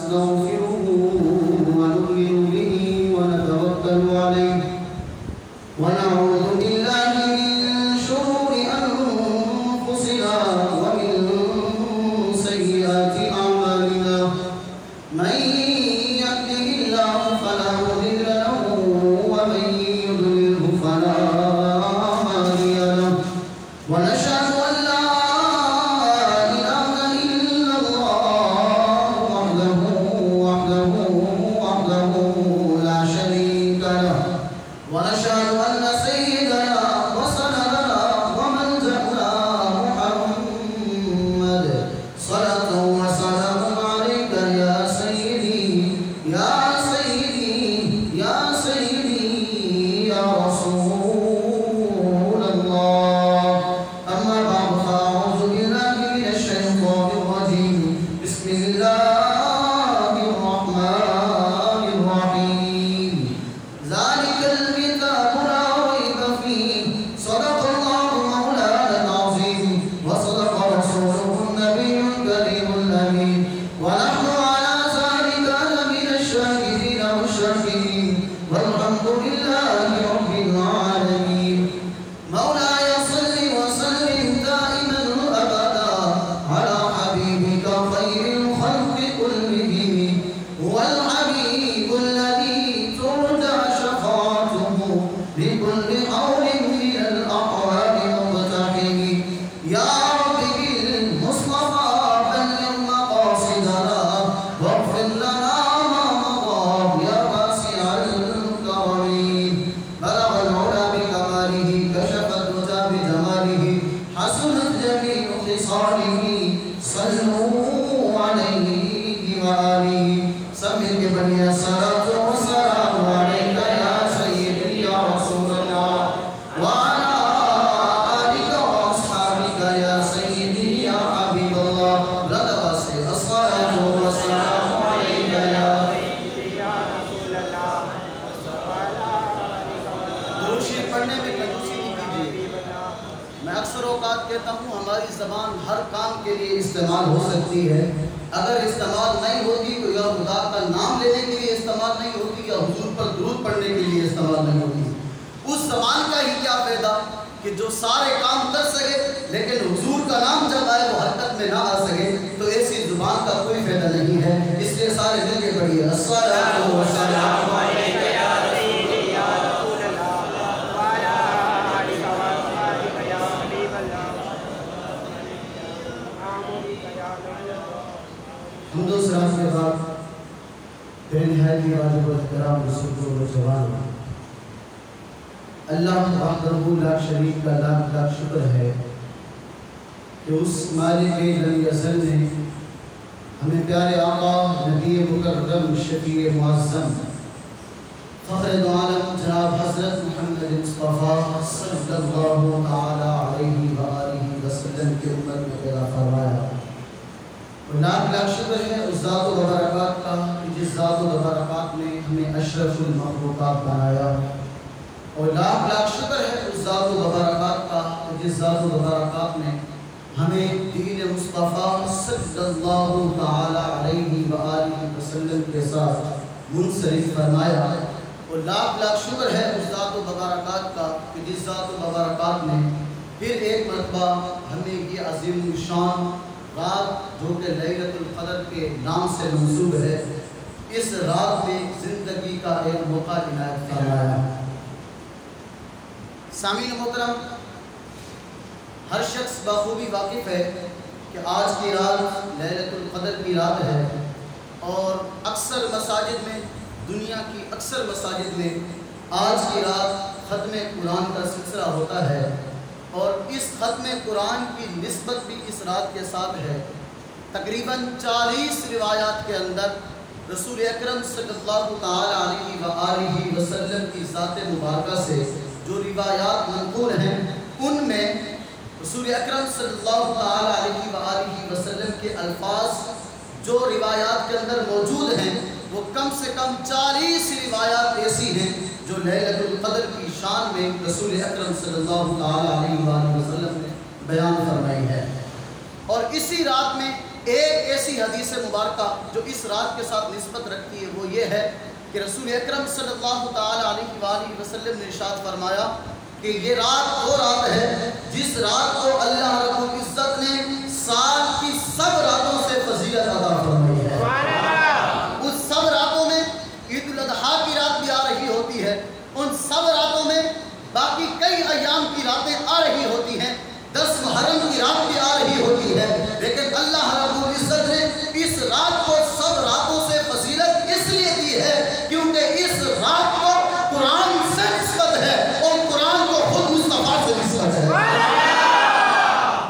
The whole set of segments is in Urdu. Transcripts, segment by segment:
ونستغفره ونؤمن به ونتوكل عليه ونعوذ بالله من شرور أنفسنا ومن سيئات أعمالنا من يهده الله فلا مضل له ومن يضلله فلا هادي له ونشهد أن لا إله إلا الله وحده لا شريك له ونشهد أن سيدنا وسندنا وملجأنا محمد صلاة وسلام عليك يا سيدي يا سيدي يا سيدي يا رسول الله أما بعد فأعوذ بالله من الشيطان الرجيم بسم الله الرحمن الرحيم ذلك الكتاب لا ريب فيه صدق الله مولانا العظيم وصدق رسوله النبي الكريم الأمين ونحن على ذلك لمن الشاهدين والشاكرين والحمد لله رب العالمين مولاي صل وسلم دائما أبدا على حبيبك خير الخلق كلهم هو الحبيب الذي ترجى شفاعته لكل حول من الأقوال مقتحم يا رب بالمصطفى بلغ مقاصدنا واغفر لنا ما مضى يا واسع الكرم بلغ العلا بكماله كشف الدجى بجماله حسنت جميع خصاله صلوا عليه وآله سمع بني الصلاة والسلام عليك يا سيدي يا رسول الله وعلى آلك وأصحابك يا سيدي يا حبيب الله لدغس الصلاة والسلام عليك يا درود شریف پڑھنے میں کنجوسی نہیں کیجیے میں اکثر اوقات کہتا ہوں ہماری زبان ہر کام کے لیے استعمال ہو سکتی ہے اگر استعمال نہیں ہوتی تو یا خدا کا نام لینے کے لیے استعمال نہیں ہوتی یا حضور پر درود پڑھنے کے لیے استعمال نہیں ہوتی اس زبان کا ہی کیا فائدہ کہ جو سارے کام کر سکے لیکن حضور کا نام جب آئے وہ حرکت میں نہ آ سکے تو ایسی زبان کا کوئی فائدہ نہیں ہے اس لیے سارے مل کے پڑھیے الصلاۃ والسلام علیک یا سیدی یا رسول اللہ وعلی آلک وأصحابک یا حبیب اللہ حمد و ثنا کے بعد بے نہایت واجب و احترام رسول و جوان اللہ وحدہ لا شریک کا لاکھ لاکھ شکر ہے کہ اس مالک لم یزل نے ہمیں پیارے آقا نبی مکرم شفیع معظم فخر دو عالم جناب حضرت محمد مصطفیٰ صلی اللہ تعالی علیہ وآلہ وسلم کی امت میں پیدا فرمایا اور لاکھ لاکھ شکر ہے اس ذات و برکات کا کہ جس ذات و برکات نے ہمیں اشرف المخلوقات بنایا اور لاکھ لاکھ شکر ہے اس ذات و برکات کا کہ جس ذات و برکات نے ہمیں دین مصطفیٰ صلی اللہ تعالی علیہ وآلہ وسلم کے ساتھ منسلک فرمایا اور لاکھ لاکھ شکر ہے اس ذات و برکات کا کہ جس ذات و برکات نے پھر ایک مرتبہ ہمیں یہ عظیم شان رات جو کہ لیلۃ القدر کے نام سے منسوب ہے اس رات میں زندگی کا ایک موقع عنایت فرمایا سامعین محترم ہر شخص بخوبی واقف ہے کہ آج کی رات لیلۃ القدر کی رات ہے اور اکثر مساجد میں دنیا کی اکثر مساجد میں آج کی رات ختم قرآن کا سلسلہ ہوتا ہے اور اس ختم قرآن کی نسبت بھی اس رات کے ساتھ ہے تقریباً 40 روایات کے اندر رسول اکرم صلی اللہ تعالی علیہ وآلہ وسلم کی ذات مبارکہ سے جو روایات منقول ہیں ان میں رسول اکرم صلی اللہ تعالی علیہ وآلہ وسلم کے الفاظ جو روایات کے اندر موجود ہیں وہ کم سے کم 40 روایات ایسی ہیں جو لیلۃ القدر کی شان میں رسول اکرم صلی اللہ تعالی علیہ وآلہ وسلم نے بیان فرمائی ہے اور اسی رات میں ایک ایسی حدیث مبارکہ جو اس رات کے ساتھ نسبت رکھتی ہے وہ یہ ہے کہ رسول اکرم صلی اللہ تعالیٰ علیہ وآلہ وسلم نے ارشاد فرمایا کہ یہ رات وہ رات ہے جس رات کو اللہ رب العزت نے سال کی سب راتوں سے فضیلت عطا فرمائی ہے۔ اس سب راتوں میں عید الاضحیٰ کی رات بھی آ رہی ہوتی ہے، ان سب راتوں میں باقی کئی ایام کی راتیں آ رہی ہوتی ہیں، 10 محرم کی رات بھی آ رہی ہوتی ہے، لیکن اللہ رب العزت نے اس رات کو سب راتوں سے فضیلت اس لیے دی ہے کیونکہ اس رات کو قرآن سے نسبت ہے اور قرآن کو خود مصطفیٰ سے نسبت ہے۔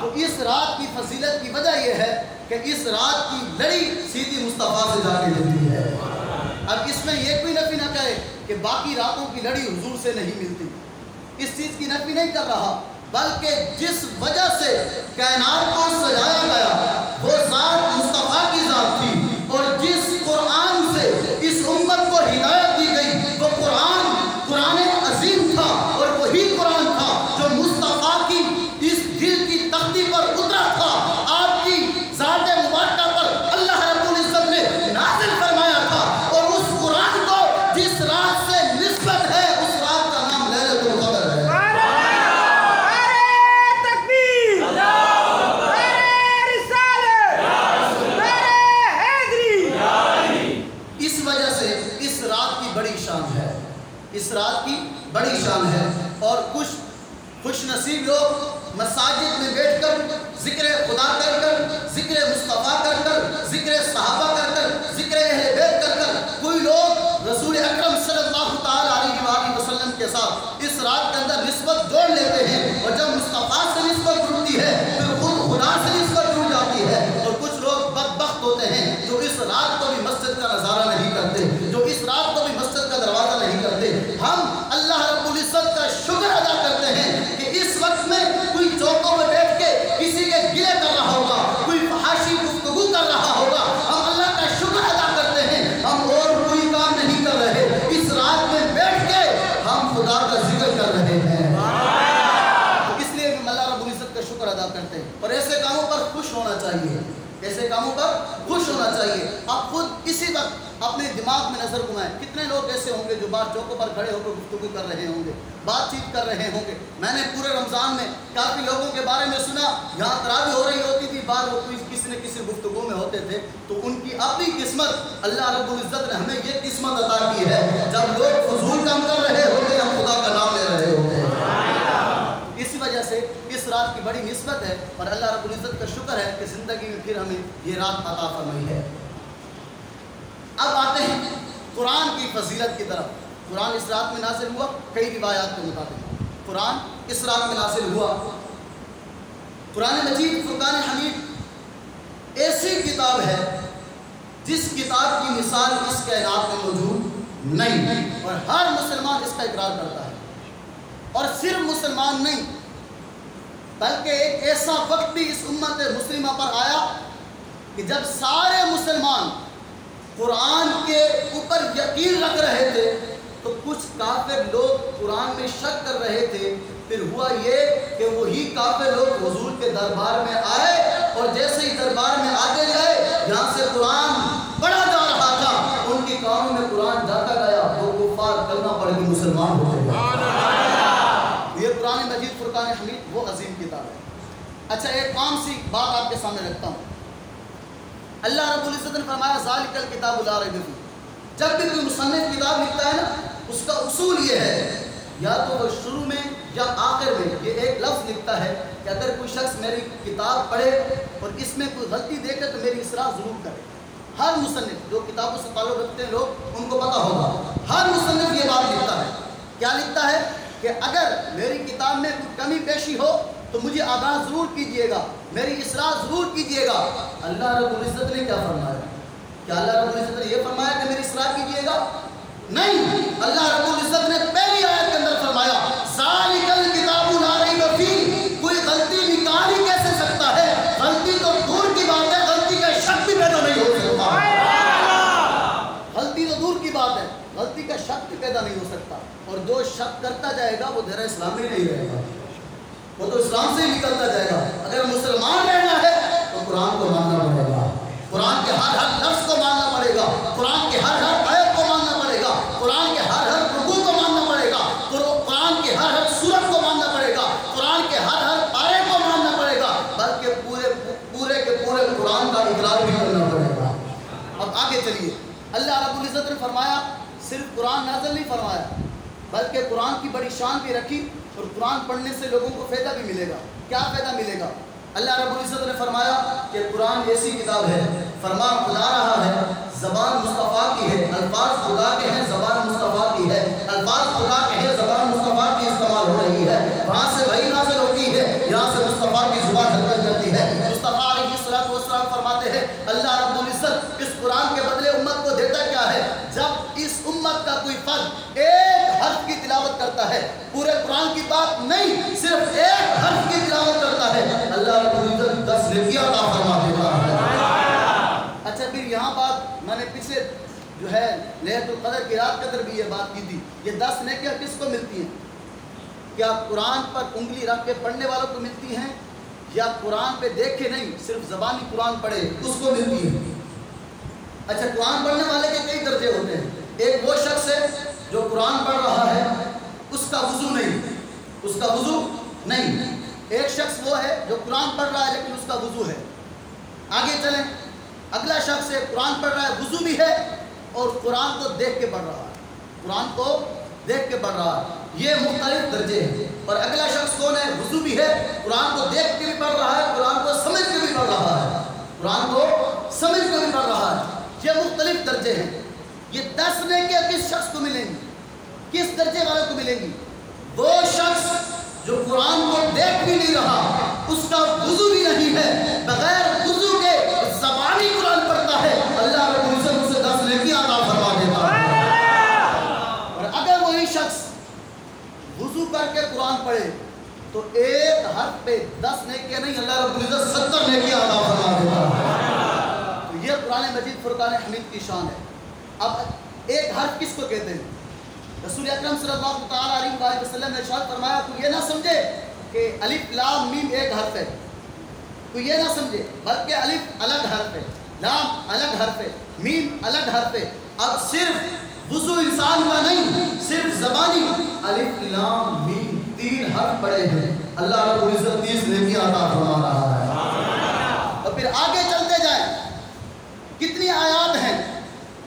تو اس رات کی فضیلت کی وجہ یہ ہے کہ اس رات کی لڑی سیدھی مصطفیٰ سے جا کے ملتی ہے۔ اب اس میں یہ کوئی نفی نہ کہے کہ باقی راتوں کی لڑی حضور سے نہیں ملتی، اس چیز کی نفی نہیں کر رہا، بلکہ جس وجہ سے کائنات کو سجایا گیا وہ ذات مصطفیٰ کی ذات تھی، اور جس قرآن سے اس امت کو ہدایت دی گئی وہ قرآن عظیم تھا، اور وہی قرآن تھا جو مصطفیٰ کی اس دل کی تختی پر اترا تھا، آپ کی ذات مبارکہ پر اللہ رب العزت نے نازل فرمایا تھا، اور اس قرآن کو جس رات سے نسبت ہے اس رات کا نام لیلۃ القدر ہے۔ اس رات کی بڑی شان ہے، اور کچھ خوش نصیب لوگ مساجد میں بیٹھ کر ذکر خدا کر کر، ذکر مصطفیٰ کر کر، ذکر صحابہ کر کر، ذکر اہل بیت کر کر، کوئی لوگ رسول اکرم صلی اللہ تعالیٰ علیہ وآلہ وسلم کے ساتھ اس رات کے اندر نسبت جوڑ لیتے ہیں، اور جب مصطفیٰ سے نسبت جڑتی ہے پھر خود خدا سے نسبت جڑ جاتی ہے، اور کچھ لوگ بدبخت ہوتے ہیں جو اس رات کو بھی مسجد کا نظارہ نہیں کرتے، جو اس رات کو بھی مسجد کا دروازہ نہیں کرتے۔ ہم اللہ رب العزت کا شکر ادا کرتے ہیں کہ اس وقت میں کوئی چوکوں میں بیٹھ کے کسی کے گلے کر رہا ہوگا، کوئی فحاشی گفتگو کر رہا ہوگا، ہم اللہ کا شکر ادا کرتے ہیں ہم اور کوئی کام نہیں کر رہے، اس رات میں بیٹھ کے ہم خدا کا ذکر کر رہے ہیں، تو اس لیے ہم اللہ رب العزت کا شکر ادا کرتے ہیں، اور ایسے کاموں پر خوش ہونا چاہیے، ایسے کاموں پر خوش ہونا چاہیے۔ آپ خود اسی وقت اپنے دماغ میں نظر گھمائیں، کتنے لوگ ایسے ہوں گے جو باہر چوکوں پر کھڑے ہو کر گفتگو کر رہے ہوں گے، بات چیت کر رہے ہوں گے۔ میں نے پورے رمضان میں کافی لوگوں کے بارے میں سنا، یہاں تراویح ہو رہی ہوتی تھی، بعد وہ کسی نہ کسی گفتگو میں ہوتے تھے، تو ان کی اپنی قسمت، اللہ رب العزت نے ہمیں یہ قسمت عطا کی ہے جب لوگ فضول کام کر رہے ہوتے ہم خدا کا نام لے رہے ہوتے ہیں۔ اسی وجہ سے اس رات کی بڑی نسبت ہے، اور اللہ رب العزت کا شکر ہے کہ زندگی میں پھر ہمیں یہ رات عطا فرمائی ہے۔ اب آتے ہیں قرآن کی فضیلت کی طرف۔ قرآن اس رات میں نازل ہوا، کئی روایات کے مطابق قرآن اس رات میں نازل ہوا۔ قرآن مجید فرقان حمید ایسی کتاب ہے جس کتاب کی مثال اس کائنات میں موجود نہیں، اور ہر مسلمان اس کا اقرار کرتا ہے، اور صرف مسلمان نہیں بلکہ ایک ایسا وقت بھی اس امت مسلمہ پر آیا کہ جب سارے مسلمان قرآن کے اوپر یقین رکھ رہے تھے تو کچھ کافر لوگ قرآن میں شک کر رہے تھے۔ پھر ہوا یہ کہ وہی کافر لوگ حضور کے دربار میں آئے، اور جیسے ہی دربار میں آتے گئے یہاں سے قرآن پڑھا جا رہا تھا، ان کی کانوں میں قرآن جاتا گیا، وہ کفار کلمہ پڑھ کے مسلمان ہوتے گئے۔ یہ قرآن مجید فرقان حمید وہ عظیم کتاب ہے۔ اچھا، ایک عام سی بات آپ کے سامنے رکھتا ہوں۔ اللہ رب العزت نے فرمایا ذالک الکتاب لا ریب فیہ۔ جب بھی کوئی مصنف کتاب لکھتا ہے نا، اس کا اصول یہ ہے یا تو وہ شروع میں یا آخر میں یہ ایک لفظ لکھتا ہے کہ اگر کوئی شخص میری کتاب پڑھے اور اس میں کوئی غلطی دیکھے تو میری اصلاح ضرور کرے۔ ہر مصنف جو کتابوں سے تعلق رکھتے ہیں لوگ ان کو پتہ ہوگا، ہر مصنف یہ بات لکھتا ہے۔ کیا لکھتا ہے کہ اگر میری کتاب میں کوئی کمی پیشی ہو تو مجھے آگاہ ضرور کیجئے گا، میری اصلاح ضرور کیجئے گا۔ اللہ رب العزت نے کیا فرمایا؟ کیا اللہ رب العزت نے یہ فرمایا کہ میری اصلاح کیجئے گا؟ نہیں، اللہ رب العزت نے پہلی آیت کے اندر فرمایا ذالک الکتاب لا ریب فیہ۔ کوئی غلطی نکال ہی کیسے سکتا ہے؟ غلطی تو دور کی بات ہے، غلطی کا شک بھی پیدا نہیں ہو سکتا۔ غلطی تو دور کی بات ہے، غلطی کا شک بھی پیدا نہیں ہو سکتا، اور جو شک کرتا جائے گا وہ دائرہ اسلام میں نہیں رہے گا، وہ تو اسلام سے ہی نکلتا جائے گا۔ اگر مسلمان رہنا ہے تو قرآن کو ماننا پڑے گا، قرآن کے ہر ہر لفظ کو ماننا پڑے گا، قرآن کے ہر ہر آیت کو ماننا پڑے گا، قرآن کے ہر ہر رکوع کو ماننا پڑے گا، قرآن کے ہر ہر سورت کو ماننا پڑے گا، قرآن کے ہر ہر پارے کو ماننا پڑے گا، بلکہ پورے کے پورے قرآن کا اقرار بھی کرنا پڑے گا۔ اب آگے چلیے، اللہ رب العزت نے فرمایا صرف قرآن نازل نہیں فرمایا بلکہ قرآن کی بڑی شان بھی رکھی، اور قرآن پڑھنے سے لوگوں کو فائدہ بھی ملے گا۔ کیا فائدہ ملے گا؟ اللہ رب العزت نے فرمایا کہ قرآن ایسی کتاب ہے، فرمان خدا رہا ہے، زبان مصطفیٰ کی ہے، الفاظ خدا کے ہیں، زبان مصطفیٰ کی ہے، الفاظ خدا کے ہیں، زبان مصطفیٰ کی استعمال ہو رہی ہے، وہاں سے وحی نازل ہوتی ہے، یہاں سے مصطفیٰ کی زبان حرکت کرتی ہے۔ مصطفیٰ علیہ السلام فرماتے ہیں اللہ رب العزت اس قرآن کے بدلے امت کو دیتا کیا ہے؟ جب اس امت کا کوئی فرد ایک حرف کی تلاوت کرتا ہے، پورے قرآن کی بات نہیں، صرف ایک حرف کی تلاوت کرتا ہے، اللہ رب العزت 10 نیکیاں عطا فرما دیتا ہے۔ اچھا، پھر یہاں بات میں نے پچھلے جو ہے لیلۃ القدر کی رات کے اندر بھی یہ بات کی تھی، یہ 10 نیکیاں کس کو ملتی ہیں؟ کیا قرآن پر انگلی رکھ کے پڑھنے والوں کو ملتی ہیں، یا قرآن پہ دیکھے نہیں صرف زبانی قرآن پڑھے اس کو ملتی ہے؟ اچھا، قرآن پڑھنے والے کے کئی درجے ہوتے ہیں۔ ایک وہ شخص ہے جو قرآن پڑھ رہا ہے، اس کا وضو نہیں، اس کا وضو نہیں۔ ایک شخص وہ ہے جو قرآن پڑھ رہا ہے لیکن اس کا وضو ہے۔ آگے چلیں، اگلا شخص ہے قرآن پڑھ رہا ہے، وضو بھی ہے اور قرآن کو دیکھ کے پڑھ رہا ہے، قرآن کو دیکھ کے پڑھ رہا ہے، یہ مختلف درجے ہیں۔ اور اگلا شخص کون ہے؟ وضو بھی ہے، قرآن کو دیکھ کے بھی پڑھ رہا ہے، قرآن کو سمجھ کے بھی پڑھ رہا ہے، قرآن کو سمجھ کے بھی پڑھ رہا ہے، یہ مختلف درجے ہیں۔ یہ 10 نیکیاں کس شخص کو ملیں گی؟ کس درجے والے کو ملیں گی؟ وہ شخص جو قرآن کو دیکھ بھی نہیں رہا، اس کا وضو بھی نہیں ہے، بغیر وضو کے زبانی قرآن پڑھتا ہے، اللہ رب العزت اسے 10 نیکیاں عطا فرما دیتا ہے۔ اور اگر وہی شخص وضو کر کے قرآن پڑھے تو ایک حرف پہ 10 نیکیاں نہیں، اللہ رب العزت 70 نیکیاں عطا فرما دیتا ہے۔ تو یہ قرآن مجید فرقان حمید کی شان ہے۔ اب ایک حرف کس کو کہتے ہیں؟ رسول اکرم صلی اللہ تعالیٰ علیہ وسلم نے ارشاد فرمایا کوئی یہ نہ سمجھے کہ الف لام میم ایک حرف ہے، کوئی یہ نہ سمجھے، بلکہ الف الگ حرف ہے، لام الگ حرف ہے، میم الگ حرف ہے۔ اب صرف وضو انسان کا نہیں، صرف زبانی الف لام میم 3 حرف پڑے ہیں، اللہ رب العزت 30 نیکیاں عطا فرما رہا ہے۔ اور پھر آگے چلتے جائیں، کتنی آیات ہیں،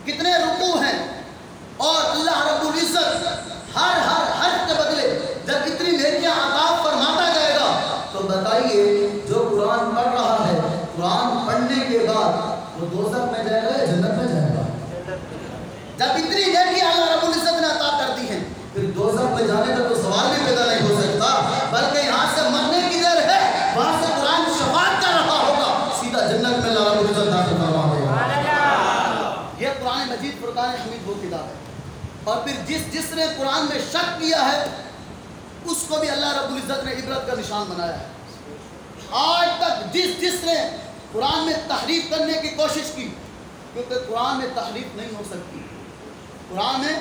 کتنے رکوع ہیں، اور اللہ رب العزت ہر حرف کے بدلے جب اتنی نیکیاں عطا فرماتا جائے گا تو بتائیے جو قرآن پڑھ رہا ہے، قرآن پڑھنے کے بعد وہ دوزخ میں جائے گا یا جنت میں جائے گا؟ جب اتنی نیکیاں اللہ رب العزت نے عطا کر دی ہیں، پھر دوزخ میں جانے کا تو سوال بھی پیدا نہیں ہو سکتا، بلکہ یہاں سے مرنے کی دیر ہے، وہاں سے قرآن شفاعت کر رہا ہوگا، سیدھا جنت میں اللہ رب العزت داخل فرما دے گا۔ یہ قرآن مجید فرقان حمید وہ کتاب ہے۔ اور پھر جس نے قرآن میں شک کیا ہے اس کو بھی اللہ رب العزت نے عبرت کا نشان بنایا ہے۔ آج تک جس نے قرآن میں تحریف کرنے کی کوشش کی، کیونکہ قرآن میں تحریف نہیں ہو سکتی، قرآن میں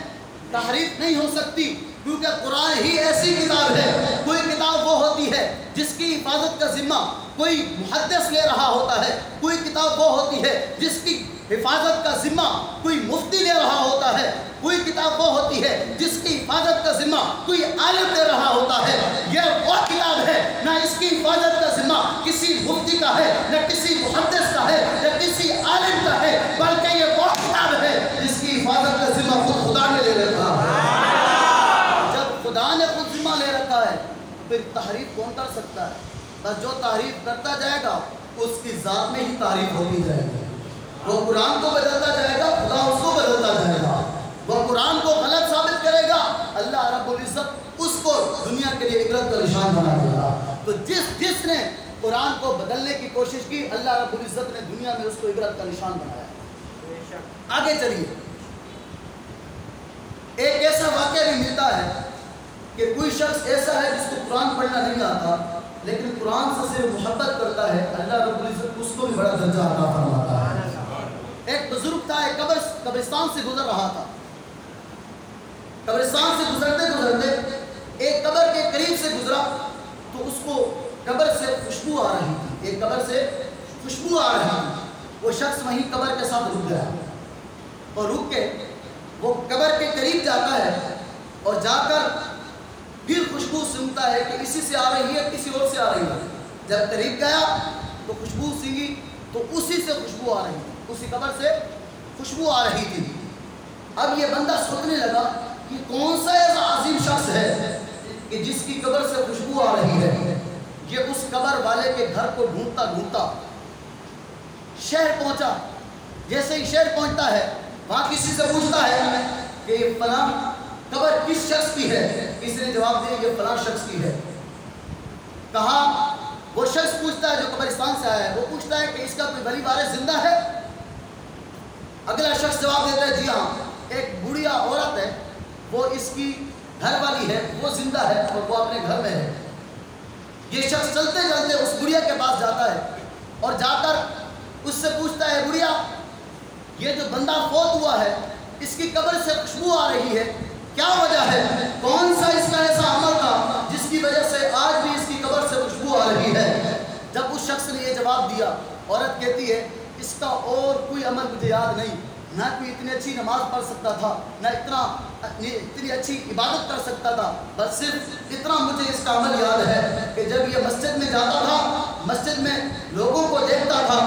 تحریف نہیں ہو سکتی، کیونکہ قرآن ہی ایسی کتاب ہے۔ کوئی کتاب وہ ہوتی ہے جس کی حفاظت کا ذمہ کوئی محدث لے رہا ہوتا ہے، کوئی کتاب وہ ہوتی ہے جس کی حفاظت کا ذمہ کوئی مفتی لے رہا ہوتا ہے، کوئی کتاب وہ ہوتی ہے جس کی حفاظت کا ذمہ کوئی عالم لے رہا ہوتا ہے۔ یہ وہ کتاب ہے، نہ اس کی حفاظت کا ذمہ کسی مفتی کا ہے، نہ کسی محدث کا ہے، نہ کسی عالم کا ہے، بلکہ یہ وہ کتاب ہے جس کی حفاظت کا ذمہ خود خدا نے لے رکھا ہے۔ جب خدا نے خود ذمہ لے رکھا ہے پھر تحریف کون کر سکتا ہے؟ بس جو تعریف کرتا جائے گا اس کی ذات میں ہی تعریف ہوتی جائے گی۔ وہ قرآن کو بدلتا جائے گا، خدا اس کو بدلتا جائے گا۔ وہ قرآن کو غلط ثابت کرے گا، اللہ رب العزت اس کو دنیا کے لیے عبرت کا نشان بنا دے گا۔ تو جس نے قرآن کو بدلنے کی کوشش کی، اللہ رب العزت نے دنیا میں اس کو عبرت کا نشان بنایا۔ آگے چلیے، ایک ایسا واقعہ بھی ملتا ہے کہ کوئی شخص ایسا ہے جس کو قرآن پڑھنا نہیں آتا لیکن قرآن سے صرف محبت کرتا ہے، اللہ رب العزت اس کو بھی بڑا درجہ عطا فرماتا ہے۔ ایک بزرگ تھا، ایک قبرستان سے گزر رہا تھا، قبرستان سے گزرتے ایک قبر کے قریب سے گزرا تو اس کو قبر سے خوشبو آ رہی تھی، ایک قبر سے خوشبو آ رہی تھی۔ وہ شخص وہیں قبر کے ساتھ رک گیا اور رک کے وہ قبر کے قریب جاتا ہے اور جا کر پھر خوشبو سنتا ہے کہ اسی سے آ رہی ہے کسی اور سے آ رہی ہے. جب قریب گیا تو خوشبو سنگی تو اسی سے خوشبو آ رہی تھی, اسی قبر سے خوشبو آ رہی تھی. اب یہ بندہ سوچنے لگا یہ کون سا ایسا عظیم شخص ہے کہ جس کی قبر سے خوشبو آ رہی ہے. یہ اس قبر والے کے گھر کو ڈھونڈتا ڈھونڈتا شہر پہنچا. جیسے ہی شہر پہنچتا ہے وہاں کسی سے پوچھتا ہے کہ یہ فلاں قبر کس شخص کی ہے. کسی نے جواب دیا یہ فلاں شخص کی ہے. کہا وہ شخص پوچھتا ہے جو قبرستان سے آیا ہے, وہ پوچھتا ہے کہ اس کا کوئی ولی وارث زندہ ہے. اگلا شخص جواب دیتا ہے جی ہاں, ایک بڑھیا عورت ہے, وہ اس کی گھر والی ہے, وہ زندہ ہے اور وہ اپنے گھر میں ہے. یہ شخص چلتے چلتے اس بڑھیا کے پاس جاتا ہے اور جا کر اس سے پوچھتا ہے بڑھیا یہ جو بندہ فوت ہوا ہے اس کی قبر سے خوشبو آ رہی ہے, کیا وجہ ہے؟ کون سا اس کا ایسا عمل تھا جس کی وجہ سے آج بھی اس کی قبر سے خوشبو آ رہی ہے؟ جب اس شخص نے یہ جواب دیا, عورت کہتی ہے اس کا اور کوئی عمل مجھے یاد نہیں, نہ کوئی اتنی اچھی نماز پڑھ سکتا تھا, نہ اتنی اچھی عبادت کر سکتا تھا, بس صرف اتنا مجھے اس کا عمل یاد ہے کہ جب یہ مسجد میں جاتا تھا, مسجد میں لوگوں کو دیکھتا تھا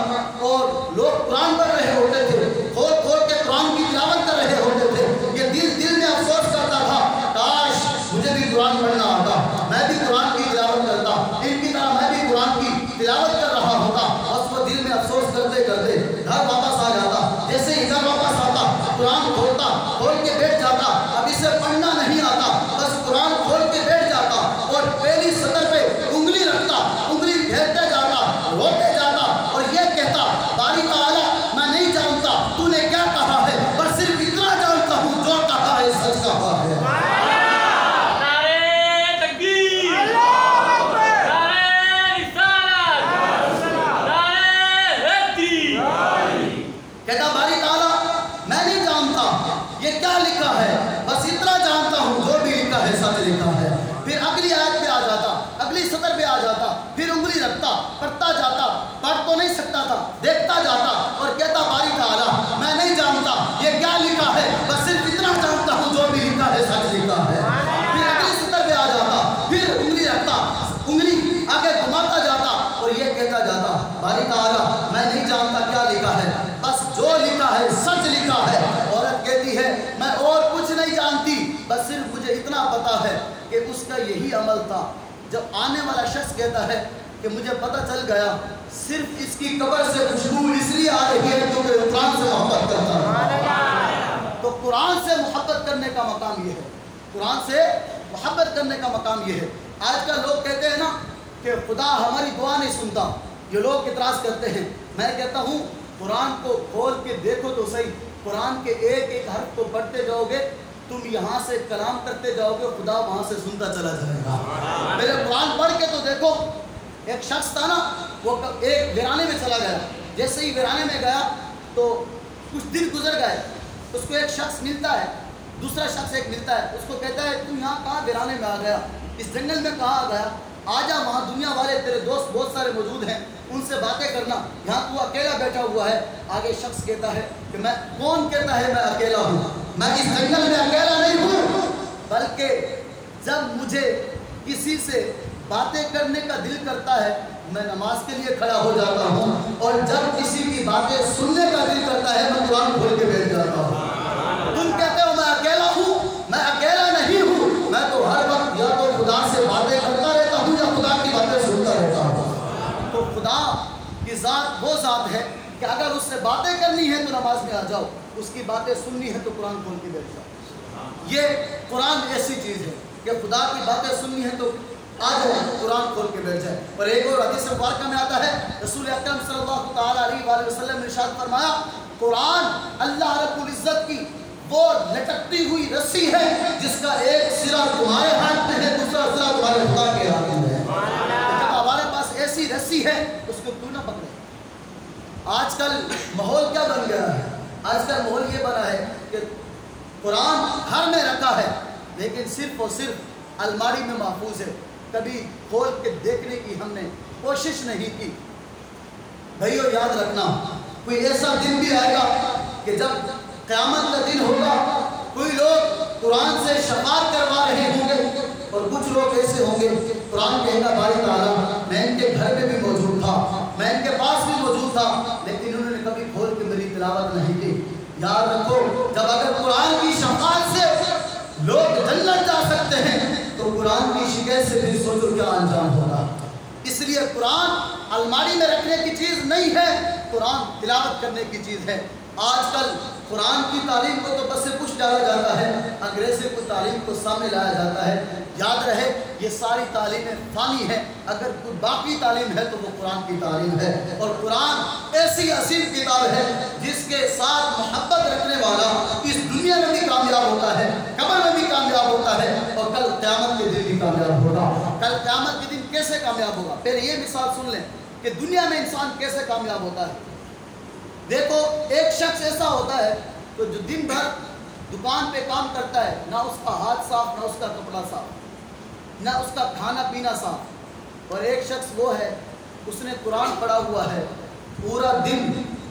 اور لوگ قرآن پڑھ رہے ہوتے تھے, کھول کھول کے قرآن کی تلاوت کر رہے ہوتے تھے, یہ دل میں افسوس کرتا تھا کاش مجھے بھی قرآن پڑھنا آتا, میں بھی قرآن کی تلاوت کرتا, ان کی طرح میں بھی قرآن کی تلاوت کر رہا ہوتا. بس وہ دل میں افسوس کرتے کرتے گھر واپس آ جاتا. جیسے ہی گھر واپس آتا قرآن کھولتا, کھول کے بیٹھ جاتا. اب اسے پڑھنا نہیں آتا, بس قرآن کھول کے بیٹھ جاتا اور پہلی سطر پہ انگلی رکھتا, انگلی پھیرتے جاتا, روتے جاتا اور یہ کہتا باری تعالیٰ میں نہیں جانتا تو نے کیا کہا ہے, پر صرف اتنا جانتا ہوں جو کہا ہے سچ کہا ہے. کہتا باری تعالیٰ میں نہیں جانتا یہ کیا لکھا ہے, بس اتنا جانتا ہوں جو بھی لکھا ہے سچ لکھا ہے. پھر اگلی آیت پہ آ جاتا, اگلی سطر پہ آ جاتا, پھر انگلی رکھتا, پڑھتا جاتا, پڑھ تو نہیں سکتا تھا, دیکھتا جاتا اور کہتا باری تعالیٰ میں نہیں جانتا یہ کیا لکھا ہے, بس صرف اتنا جانتا ہوں جو بھی لکھا ہے سچ لکھا ہے. پھر اگلی سطر پہ آ جاتا, پھر انگلی رکھتا, انگلی آگے گھماتا جاتا اور یہ کہتا جاتا باری تعالیٰ میں نہیں جانتا کیا لکھا ہے, بس جو لکھا ہے سچ لکھا ہے. عورت کہتی ہے میں اور کچھ نہیں جانتی, بس صرف مجھے اتنا پتا ہے کہ اس کا یہی عمل تھا. جب آنے والا شخص کہتا ہے کہ مجھے پتہ چل گیا صرف اس کی قبر سے خوشبو اس لیے آ رہی ہے کیونکہ قرآن سے محبت کرتا ہے. تو قرآن سے محبت کرنے کا مقام یہ ہے, قرآن سے محبت کرنے کا مقام یہ ہے. آج کل لوگ کہتے ہیں نا کہ خدا ہماری دعا نہیں سنتا, یہ لوگ اعتراض کرتے ہیں. میں کہتا ہوں قرآن کو کھول کے دیکھو تو صحیح, قرآن کے ایک ایک حرف کو پڑھتے جاؤ گے, تم یہاں سے کلام کرتے جاؤ گے, خدا وہاں سے سنتا چلا جائے گا. پہلے قرآن پڑھ کے تو دیکھو. ایک شخص تھا نا, وہ ایک ویرانے میں چلا گیا. جیسے ہی ویرانے میں گیا تو کچھ دن گزر گئے, اس کو ایک شخص ملتا ہے, دوسرا شخص ایک ملتا ہے, اس کو کہتا ہے تو یہاں کہاں ویرانے میں آ گیا, اس جنگل میں کہاں آ گیا, آ جا وہاں دنیا والے تیرے دوست بہت سارے موجود ہیں, ان سے باتیں کرنا, یہاں تو اکیلا بیٹھا ہوا ہے. آگے شخص کہتا ہے کہ میں, کون کہتا ہے میں اکیلا ہوں, میں اس جنگل میں اکیلا نہیں ہوں, بلکہ جب مجھے کسی سے باتیں کرنے کا دل کرتا ہے میں نماز کے لیے کھڑا ہو جاتا ہوں, اور جب کسی کی باتیں سننے کا دل کرتا ہے میں قرآن کھول کے بیٹھ جاتا ہوں. تم کہتے ہو میں اکیلا ہوں, میں اکیلا نہیں ہوں, میں تو ہر وقت یا تو خدا سے باتیں کرتا رہتا ہوں یا خدا کی باتیں سنتا رہتا ہوں. تو خدا کی ذات وہ ذات ہے کہ اگر اس سے باتیں کرنی ہے تو نماز میں آ جاؤ, اس کی باتیں سننی ہے تو قرآن کھول کے بیٹھ جاؤ. یہ قرآن ایسی چیز ہے کہ خدا کی باتیں سننی ہے تو آ جائے, قرآن کھول کے بیٹھ جائے. اور ایک اور حدیث مبارکہ میں آتا ہے, رسول اکرم صلی اللہ تعالیٰ علیہ وآلہ وسلم نے ارشاد فرمایا قرآن اللہ رب العزت کی وہ لٹکتی ہوئی رسی ہے جس کا ایک سرا تمہارے ہاتھ میں ہے, دوسرا سرا تمہارے خدا کے ہاتھ میں ہے. جب ہمارے پاس ایسی رسی ہے اس کو کیوں نہ پکڑے. آج کل ماحول کیا بن گیا ہے, آج کل ماحول یہ بنا ہے کہ قرآن گھر میں رکھا ہے لیکن صرف اور صرف الماری میں محفوظ ہے, کبھی کھول کے دیکھنے کی ہم نے کوشش نہیں کی. بھائیو یاد رکھنا کوئی ایسا دن بھی آئے گا کہ جب قیامت کا دن ہوگا کوئی لوگ قرآن سے شفاعت کروا رہے ہوں گے اور کچھ لوگ ایسے ہوں گے قرآن کہے گا باری تعالیٰ میں ان کے گھر میں بھی موجود تھا، میں ان کے پاس بھی موجود تھا، لیکن انہوں نے کبھی کھول کے میری تلاوت نہیں کی۔ یاد رکھو جب اگر قرآن کی شفاعت سے لوگ جنت جا سکتے ہیں تو قرآن کی شکایت سے بھی سوچو کیا انجام ہوگا۔ اس لیے قرآن الماری میں رکھنے کی چیز نہیں ہے، قرآن تلاوت کرنے کی چیز ہے۔ آج کل قرآن کی تعلیم کو تو بس سے کچھ ڈالا جاتا ہے، انگریزی کو تعلیم کو سامنے لایا جاتا ہے۔ یاد رہے یہ ساری تعلیمیں فانی ہیں، اگر کوئی باقی تعلیم ہے تو وہ قرآن کی تعلیم ہے، اور قرآن ایسی عظیم کتاب ہے جس کے ساتھ محبت رکھنے والا اس دنیا میں بھی کامیاب ہوتا ہے، قبر میں بھی کامیاب ہوتا ہے، اور کل قیامت کے دن بھی کامیاب ہوگا۔ کل قیامت کے دن کیسے کامیاب ہوگا؟ پہلے یہ مثال سن لیں کہ دنیا میں انسان کیسے کامیاب ہوتا ہے۔ دیکھو ایک شخص ایسا ہوتا ہے تو جو دن بھر دکان پہ کام کرتا ہے، نہ اس کا ہاتھ صاف، نہ اس کا کپڑا صاف، نہ اس کا کھانا پینا صاف، اور ایک شخص وہ ہے اس نے قرآن پڑھا ہوا ہے، پورا دن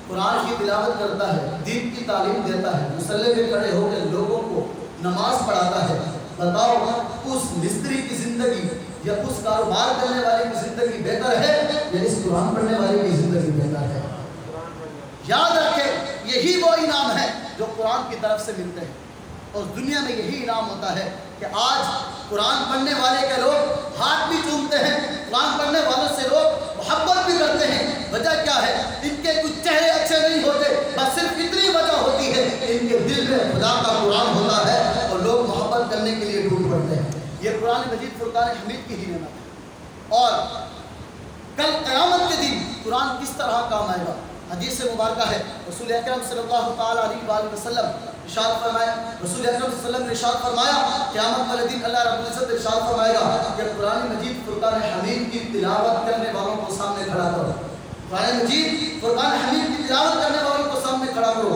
قرآن کی تلاوت کرتا ہے، دین کی تعلیم دیتا ہے، مصلی میں کھڑے ہو کے لوگوں کو نماز پڑھاتا ہے۔ بتاؤ اس مستری کی زندگی یا اس کاروبار کرنے والے کی زندگی بہتر ہے یا اس قرآن پڑھنے والے کی زندگی بہتر ہے؟ یاد رکھیں یہی وہ انعام ہے جو قرآن کی طرف سے ملتے ہیں، اور دنیا میں یہی انعام ہوتا ہے کہ آج قرآن پڑھنے والے کے لوگ ہاتھ بھی چومتے ہیں، قرآن پڑھنے والوں سے لوگ محبت بھی کرتے ہیں۔ وجہ کیا ہے؟ ان کے کچھ چہرے اچھے نہیں ہوتے، بس صرف اتنی وجہ ہوتی ہے ان کے دل میں خدا کا قرآن ہوتا ہے اور لوگ محبت کرنے کے لیے ڈھونڈ پڑتے ہیں۔ یہ قرآن مجید فرقان حمید کی ہی نعمت ہے، اور کل قیامت کے دن قرآن کس طرح کام آئے گا؟ حدیث مبارکہ ہے، رسول اکرم صلی اللہ تعالیٰ علیہ وآلہ وسلم ارشاد فرمایا، رسول اکرم صلی اللہ علیہ وسلم نے ارشاد فرمایا قیامت والے دن اللہ رب العزت ارشاد فرمائے گا کہ قرآن مجید فرقان حمید کی تلاوت کرنے والوں کو سامنے کھڑا کرو، قرآن مجید فرقان حمید کی تلاوت کرنے والوں کو سامنے کھڑا کرو۔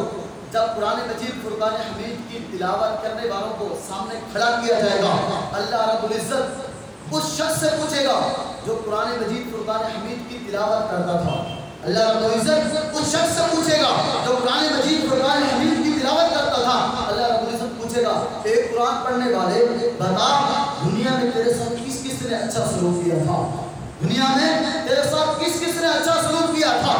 جب قرآن مجید فرقان حمید کی تلاوت کرنے والوں کو سامنے کھڑا کیا جائے گا، اللہ رب العزت اس شخص سے پوچھے گا جو قرآن مجید فرقان حمید کی تلاوت کرتا تھا۔ اللہ رب العزت اس شخص سے پوچھے گا جو قرآن مجید فرقان حمید کی تلاوت کرتا تھا۔ اللہ رب العزت پوچھے گا اے قرآن پڑھنے والے بتا دنیا میں تیرے ساتھ کس کس نے اچھا سلوک کیا تھا، دنیا میں تیرے ساتھ کس کس نے اچھا سلوک کیا تھا۔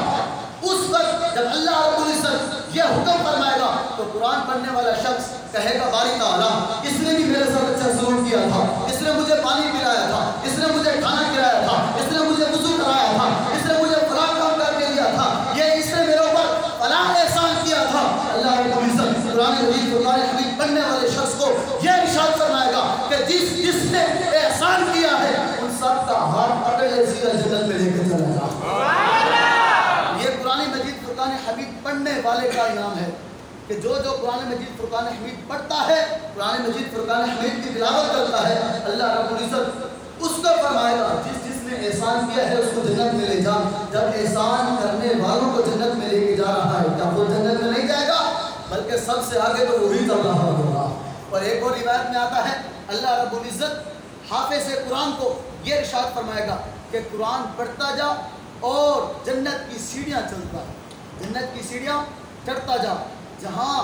اس وقت جب اللہ رب العزت یہ حکم فرمائے گا تو قرآن پڑھنے والا شخص کہے گا باری تعالیٰ اس نے بھی میرے ساتھ اچھا سلوک کیا تھا، اس نے مجھے پانی پلایا تھا، اس نے مجھے کھانا کھلایا تھا، اس نے مجھے وضو کرایا تھا، اس نے مجھے فلاں کام کر کے دیا تھا، یہ اس نے میرے اوپر فلاں احسان کیا تھا۔ اللہ رب العزت قرآن مجید فرقان حمید پڑھنے والے شخص کو یہ ارشاد فرمائے گا کہ جس نے احسان کیا ہے ان سب کا ہاتھ پکڑ لے سیدھا جنت میں لے کے چلا جا۔ یہ قرآن مجید فرقان حمید پڑھنے والے کا انعام ہے کہ جو قرآن مجید فرقان حمید پڑھتا ہے، قرآن مجید فرقان حمید کی تلاوت کرتا ہے، اللہ رب العزت اس کو فرمائے گا جس نے احسان کیا ہے اس کو جنت میں لے جا۔ جب احسان کرنے والوں کو جنت میں لے کے جا رہا ہے کیا وہ جنت میں نہیں جائے گا؟ بلکہ سب سے آگے تو وہی چل رہا ہوگا۔ اور ایک اور روایت میں آتا ہے اللہ رب العزت حافظ قرآن کو یہ ارشاد فرمائے گا کہ قرآن پڑھتا جا اور جنت کی سیڑھیاں چلتا ہے، جنت کی سیڑھیاں چڑھتا جا، جہاں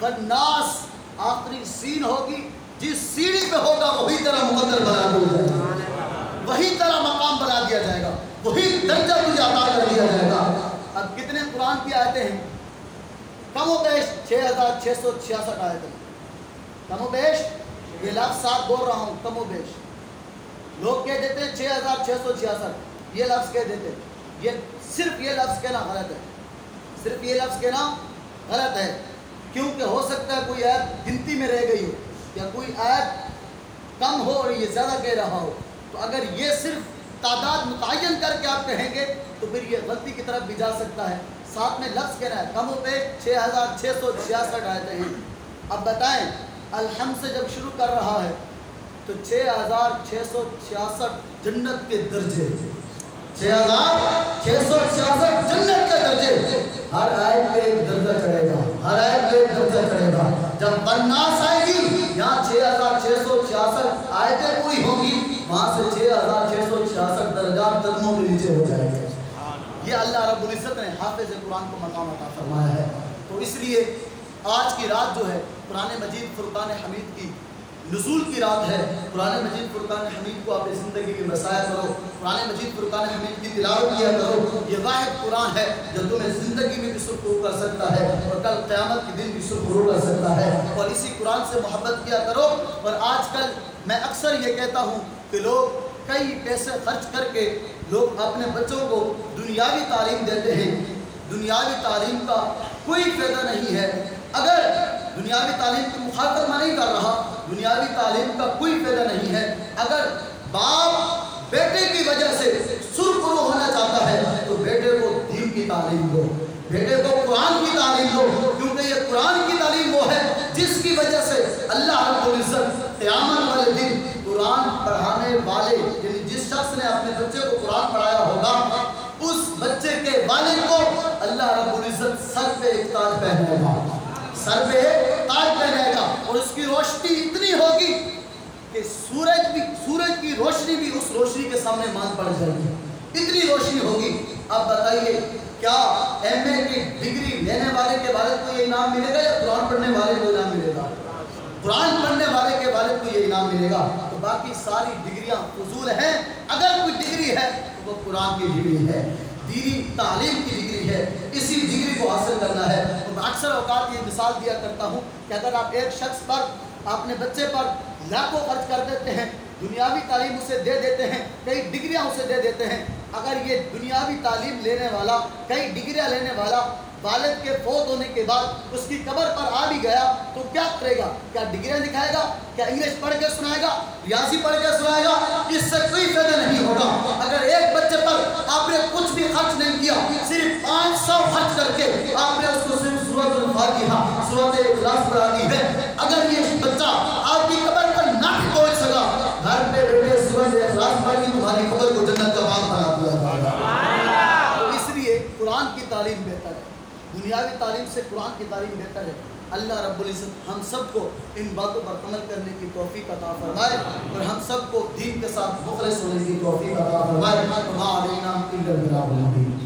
غناس آخری سین ہوگی، جس سیڑھی پہ ہوگا وہی طرح مقدر بنا دیا جائے گا، وہی طرح مقام بنا دیا جائے گا، وہی درجہ تجھے عطا کر دیا جائے گا۔ اب کتنے قرآن کی آیتیں ہیں؟ کم و بیش 6666 آیتیں، کم و بیش، یہ لفظ ساتھ بول رہا ہوں، کم و بیش۔ لوگ کہہ دیتے ہیں 6666، یہ لفظ کہہ دیتے ہیں، یہ صرف یہ لفظ کہنا غلط ہے، صرف یہ لفظ کہنا غلط ہے، کیونکہ ہو سکتا ہے کوئی آیت گنتی میں رہ گئی ہو یا کوئی آیت کم ہو اور یہ زیادہ کہہ رہا ہو، تو اگر یہ صرف تعداد متعین کر کے آپ کہیں گے تو پھر یہ غلطی کی طرف بھی جا سکتا ہے۔ ساتھ میں لفظ کہنا ہے، کم و بیش 6666 آیتیں ہیں۔ اب بتائیں الحمد سے جب شروع کر رہا ہے تو 6666 جنت کے درجے، 6666 جنت کے درجے، ہر آیت پہ ایک درجہ چڑھے گا، ہر آیت پہ ایک درجہ چڑھے گا۔ جب بناس آئے گی یہاں 6666 آیتیں پوری ہوں گی، وہاں سے 6666 درجات قدموں کے نیچے ہو جائے گا۔ یہ اللہ رب العزت نے حافظ قرآن کو مقام عطا فرمایا ہے۔ تو اس لیے آج کی رات جو ہے قرآن مجید فرقان حمید کی نزول کی رات ہے۔ قرآن مجید فرقان حمید کو اپنی زندگی میں بسایا کرو، قرآن مجید فرقان حمید کی تلاوت کیا کرو۔ یہ واحد قرآن ہے جو تمہیں زندگی میں بھی سرخرو کر سکتا ہے اور کل قیامت کے دن بھی سرخرو کر سکتا ہے، اور اسی قرآن سے محبت کیا کرو۔ اور آج کل میں اکثر یہ کہتا ہوں کہ لوگ کئی پیسے خرچ کر کے لوگ اپنے بچوں کو دنیاوی تعلیم دیتے ہیں۔ دنیاوی تعلیم کا کوئی فائدہ نہیں ہے۔ اگر دنیاوی تعلیم کی مخاطب میں نہیں کر رہا، دنیاوی تعلیم کا کوئی فائدہ نہیں ہے۔ اگر باپ بیٹے کی وجہ سے سرخرو ہونا چاہتا ہے تو بیٹے کو دین کی تعلیم دو، بیٹے کو قرآن کی تعلیم دو، کیونکہ یہ قرآن کی تعلیم وہ ہے جس کی وجہ سے اللہ رب العزت قیامت والے دن قرآن پڑھانے والے، یعنی جس شخص نے اپنے بچے کو قرآن پڑھایا ہوگا اس بچے کے والد کو اللہ رب العزت سر پہ ایک تاج پہنائے گا، سر پہ تاج پہنائے گا، اور اس کی روشنی اتنی ہوگی کہ سورج کی روشنی بھی اس روشنی کے سامنے مان پڑ جائے گی، اتنی روشنی ہوگی۔ اب بتائیے کیا ایم اے کی ڈگری لینے والے کے والد کو یہ انعام ملے گا یا قرآن پڑھنے والے کو انعام ملے گا؟ قرآن پڑھنے والے کے والد کو یہ انعام ملے گا۔ تو باقی ساری ڈگریاں فضول ہیں۔ اگر کوئی ڈگری ہے تو وہ قرآن کی ڈگری ہے، دینی تعلیم کی ڈگری ہے، اسی ڈگری کو حاصل کرنا ہے۔ تو میں اکثر اوقات یہ مثال دیا کرتا ہوں کہ اگر آپ ایک شخص پر اپنے بچے پر لاکھوں خرچ کر دیتے ہیں، دنیاوی تعلیم اسے دے دیتے ہیں، کئی ڈگریاں اسے دے دیتے ہیں، اگر یہ دنیاوی تعلیم لینے والا، کئی ڈگریاں لینے والا والد کے فوت ہونے کے بعد اس کی قبر پر آ بھی گیا تو کیا کرے گا؟ کیا ڈگریاں دکھائے گا؟ کیا انگلش پڑھ کے سنائے گا؟ ریاضی پڑھ کے سنائے گا؟ اس سے کوئی فائدہ نہیں ہوگا۔ اگر ایک بچے پر آپ نے کچھ بھی خرچ نہیں کیا، صرف 500 خرچ کر کے آپ نے اس کو صرف سورۃ الفاتحہ، سورۃ اخلاص پڑھا دی ہے، اگر یہ بچہ آپ کی قبر پر نہ پہنچ سکا، گھر پہ بیٹھے سورۃ اخلاص پڑھ کے تمہاری قبر کو جنت کا باغ بنا دیا۔ تو اس لیے قرآن کی تعلیم بہتر ہے، دنیاوی تعلیم سے قرآن کی تعلیم بہتر ہے۔ اللہ رب العزت ہم سب کو ان باتوں پر عمل کرنے کی توفیق عطا فرمائے اور ہم سب کو دین کے ساتھ مخلص ہونے کی توفیق عطا فرمائے۔ وما علینا الا البلاغ المبین۔